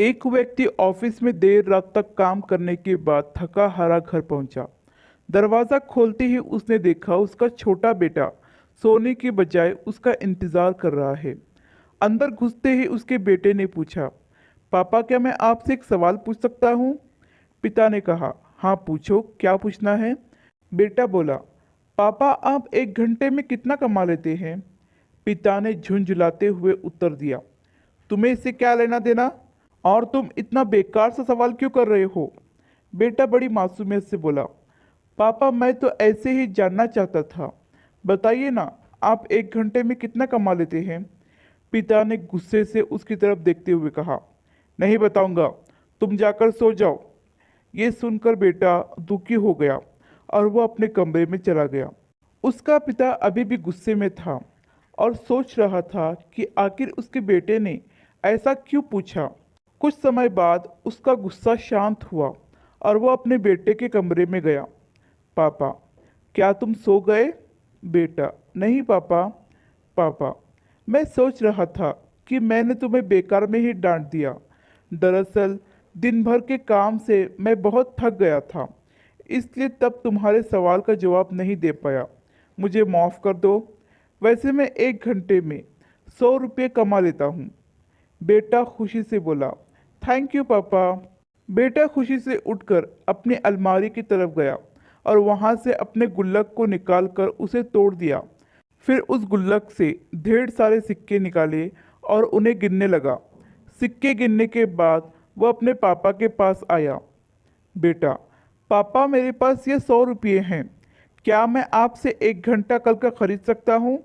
एक व्यक्ति ऑफिस में देर रात तक काम करने के बाद थका हारा घर पहुंचा। दरवाजा खोलते ही उसने देखा उसका छोटा बेटा सोने के बजाय उसका इंतजार कर रहा है। अंदर घुसते ही उसके बेटे ने पूछा, पापा क्या मैं आपसे एक सवाल पूछ सकता हूँ? पिता ने कहा, हाँ पूछो, क्या पूछना है? बेटा बोला, पापा आप एक घंटे में कितना कमा लेते हैं? पिता ने झुंझुलाते हुए उत्तर दिया, तुम्हें इससे क्या लेना देना? और तुम इतना बेकार सा सवाल क्यों कर रहे हो? बेटा बड़ी मासूमियत से बोला, पापा मैं तो ऐसे ही जानना चाहता था। बताइए ना, आप एक घंटे में कितना कमा लेते हैं? पिता ने गुस्से से उसकी तरफ देखते हुए कहा, नहीं बताऊंगा, तुम जाकर सो जाओ। ये सुनकर बेटा दुखी हो गया और वो अपने कमरे में चला गया। उसका पिता अभी भी गुस्से में था और सोच रहा था कि आखिर उसके बेटे ने ऐसा क्यों पूछा। कुछ समय बाद उसका गुस्सा शांत हुआ और वो अपने बेटे के कमरे में गया। पापा, क्या तुम सो गए? बेटा, नहीं पापा। पापा, मैं सोच रहा था कि मैंने तुम्हें बेकार में ही डांट दिया। दरअसल दिन भर के काम से मैं बहुत थक गया था, इसलिए तब तुम्हारे सवाल का जवाब नहीं दे पाया। मुझे माफ़ कर दो। वैसे मैं एक घंटे में 100 रुपये कमा लेता हूँ। बेटा खुशी से बोला, थैंक यू पापा। बेटा खुशी से उठकर अपनी अलमारी की तरफ गया और वहां से अपने गुल्लक को निकालकर उसे तोड़ दिया। फिर उस गुल्लक से ढेर सारे सिक्के निकाले और उन्हें गिनने लगा। सिक्के गिनने के बाद वह अपने पापा के पास आया। बेटा, पापा मेरे पास ये 100 रुपये हैं। क्या मैं आपसे एक घंटा कल का खरीद सकता हूँ?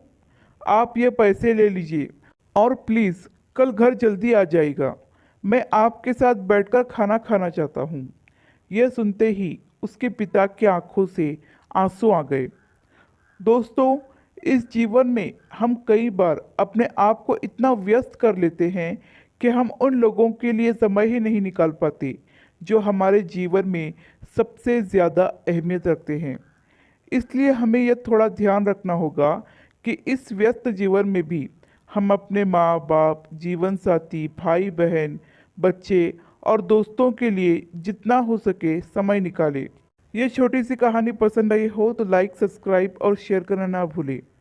आप ये पैसे ले लीजिए और प्लीज़ कल घर जल्दी आ जाइएगा। मैं आपके साथ बैठकर खाना खाना चाहता हूँ। यह सुनते ही उसके पिता की आंखों से आंसू आ गए। दोस्तों, इस जीवन में हम कई बार अपने आप को इतना व्यस्त कर लेते हैं कि हम उन लोगों के लिए समय ही नहीं निकाल पाते जो हमारे जीवन में सबसे ज़्यादा अहमियत रखते हैं। इसलिए हमें यह थोड़ा ध्यान रखना होगा कि इस व्यस्त जीवन में भी हम अपने माँ बाप, जीवन साथी, भाई बहन, बच्चे और दोस्तों के लिए जितना हो सके समय निकालें। ये छोटी सी कहानी पसंद आई हो तो लाइक, सब्सक्राइब और शेयर करना ना भूलें।